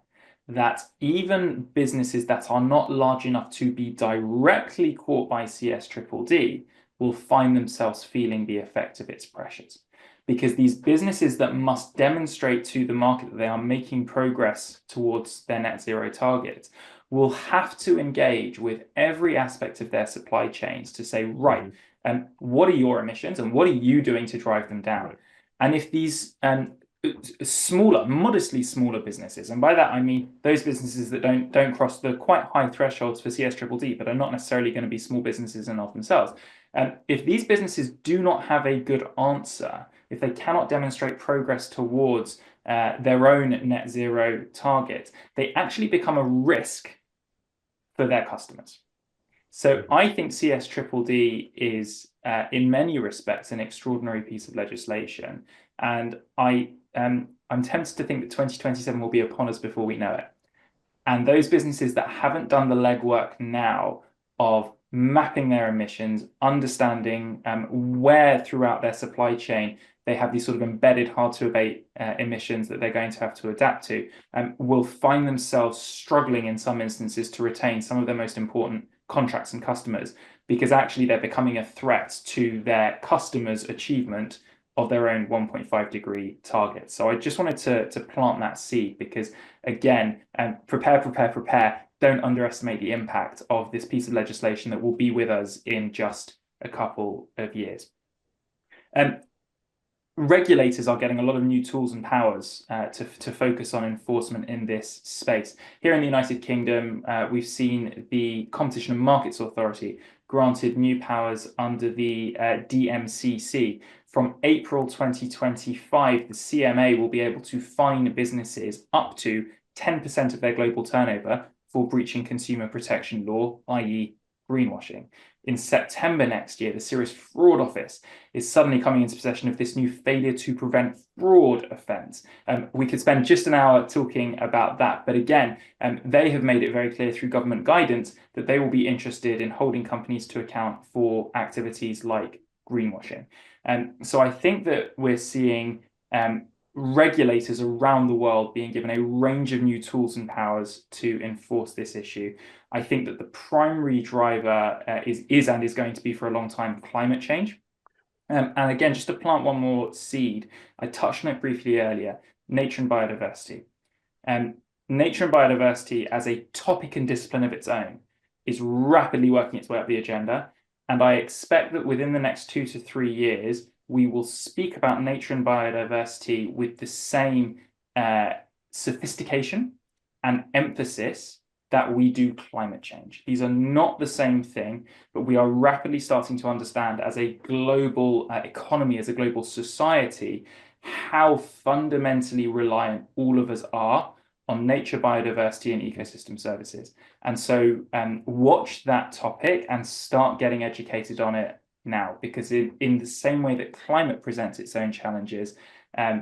that even businesses that are not large enough to be directly caught by CSDDD will find themselves feeling the effect of its pressures. Because these businesses that must demonstrate to the market that they are making progress towards their net zero targets will have to engage with every aspect of their supply chains to say, right, what are your emissions and what are you doing to drive them down? Right. And if these smaller, modestly smaller businesses, and by that I mean those businesses that don't cross the quite high thresholds for CSDDD, but are not necessarily going to be small businesses in of themselves. If these businesses do not have a good answer, if they cannot demonstrate progress towards their own net zero target, they actually become a risk for their customers. So I think CSDDD is, in many respects, an extraordinary piece of legislation. And I'm tempted to think that 2027 will be upon us before we know it. And those businesses that haven't done the legwork now of mapping their emissions, understanding where throughout their supply chain they have these sort of embedded, hard to abate emissions that they're going to have to adapt to, will find themselves struggling in some instances to retain some of their most important contracts and customers, because actually they're becoming a threat to their customers' achievement of their own 1.5 degree target. So I just wanted to plant that seed, because again, prepare. Don't underestimate the impact of this piece of legislation that will be with us in just a couple of years. regulators are getting a lot of new tools and powers to focus on enforcement in this space. Here in the United Kingdom, we've seen the Competition and Markets Authority granted new powers under the DMCC. From April 2025, the CMA will be able to fine businesses up to 10% of their global turnover for breaching consumer protection law, i.e. greenwashing. In September next year, the Serious Fraud Office is suddenly coming into possession of this new failure to prevent fraud offence. We could spend just an hour talking about that, but again, they have made it very clear through government guidance that they will be interested in holding companies to account for activities like greenwashing. So I think that we're seeing regulators around the world being given a range of new tools and powers to enforce this issue. I think that the primary driver is and is going to be for a long time climate change. And again, just to plant one more seed, I touched on it briefly earlier, nature and biodiversity. Nature and biodiversity as a topic and discipline of its own is rapidly working its way up the agenda. And I expect that within the next 2 to 3 years, we will speak about nature and biodiversity with the same sophistication and emphasis that we do climate change. These are not the same thing, but we are rapidly starting to understand as a global economy, as a global society, how fundamentally reliant all of us are on nature, biodiversity, and ecosystem services. And so watch that topic and start getting educated on it now, because in the same way that climate presents its own challenges,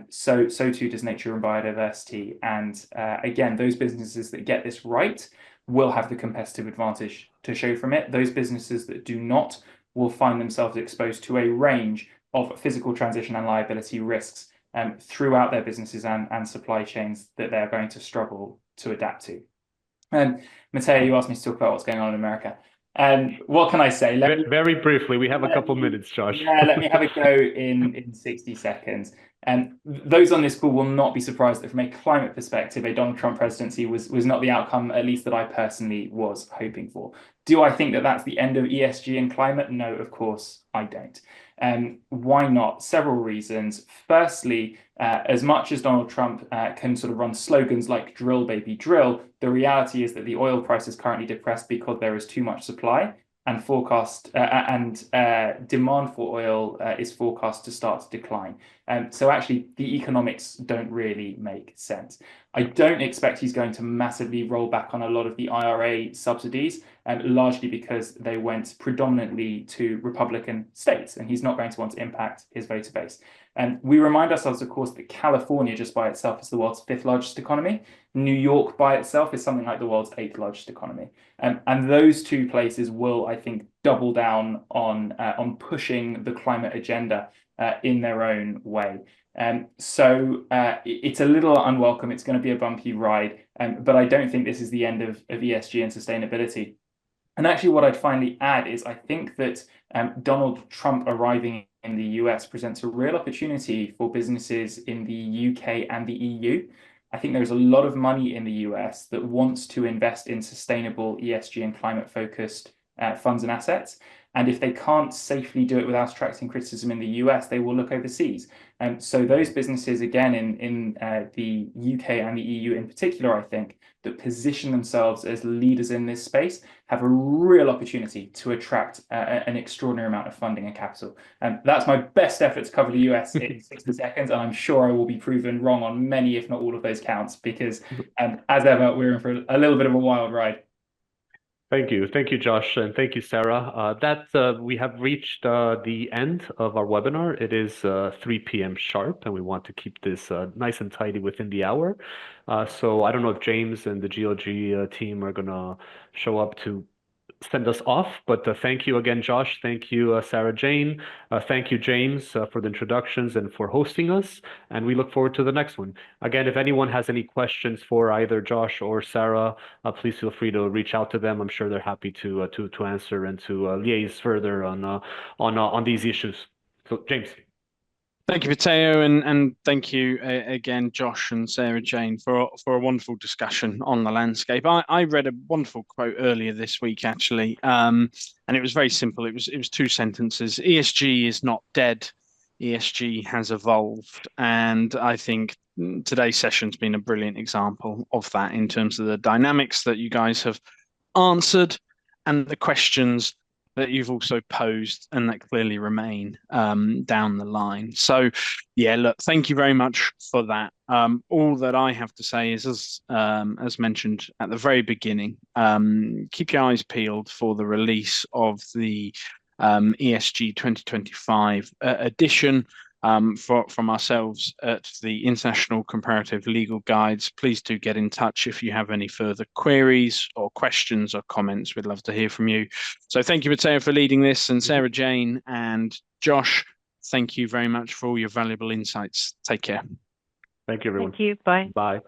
so too does nature and biodiversity. And again, those businesses that get this right will have the competitive advantage to show from it. Those businesses that do not will find themselves exposed to a range of physical transition and liability risks throughout their businesses and supply chains that they're going to struggle to adapt to. Mateo, you asked me to talk about what's going on in America. What can I say? Very briefly, we have a couple minutes, Josh. Yeah, let me have a go in 60 seconds. And those on this call will not be surprised that from a climate perspective, a Donald Trump presidency was not the outcome, at least that I personally was hoping for. Do I think that that's the end of ESG and climate? No, of course I don't. Why not? Several reasons. Firstly, as much as Donald Trump can sort of run slogans like drill, baby, drill, the reality is that the oil price is currently depressed because there is too much supply, and demand for oil is forecast to start to decline. So actually, the economics don't really make sense. I don't expect he's going to massively roll back on a lot of the IRA subsidies, largely because they went predominantly to Republican states, and he's not going to want to impact his voter base. And we remind ourselves, of course, that California just by itself is the world's 5th largest economy. New York by itself is something like the world's 8th largest economy. And those two places will, I think, double down on pushing the climate agenda in their own way. So it's a little unwelcome. It's going to be a bumpy ride, but I don't think this is the end of ESG and sustainability. And actually, what I'd finally add is I think that Donald Trump arriving in the US presents a real opportunity for businesses in the UK and the EU. I think there's a lot of money in the US that wants to invest in sustainable ESG and climate-focused funds and assets. And if they can't safely do it without attracting criticism in the US, they will look overseas. So those businesses, again, in the UK and the EU in particular, I think, that position themselves as leaders in this space have a real opportunity to attract an extraordinary amount of funding and capital. That's my best effort to cover the US in 60 seconds, and I'm sure I will be proven wrong on many, if not all of those counts, because as ever, we're in for a little bit of a wild ride. Thank you, Josh, and thank you, Sarah. We have reached the end of our webinar. It is 3 p.m. sharp, and we want to keep this nice and tidy within the hour. So I don't know if James and the GLG team are gonna show up to send us off, but thank you again, Josh. Thank you, Sarah Jane. Thank you, James, for the introductions and for hosting us. And we look forward to the next one. Again, if anyone has any questions for either Josh or Sarah, please feel free to reach out to them. I'm sure they're happy to answer and to liaise further on these issues. So, James. Thank you, Mateo, and thank you again, Josh and Sarah Jane, for a wonderful discussion on the landscape. I read a wonderful quote earlier this week, actually, and it was very simple. It was 2 sentences. ESG is not dead. ESG has evolved. And I think today's session's been a brilliant example of that in terms of the dynamics that you guys have answered and the questions that you've also posed and that clearly remain down the line. So yeah, look, thank you very much for that. All that I have to say is, as mentioned at the very beginning, keep your eyes peeled for the release of the ESG 2025 edition from ourselves at the International Comparative Legal Guides. Please do get in touch if you have any further queries or questions or comments. We'd love to hear from you. So thank you, Mateo, for leading this, and Sarah Jane and Josh, thank you very much for all your valuable insights. Take care. Thank you, everyone. Thank you. Bye. Bye.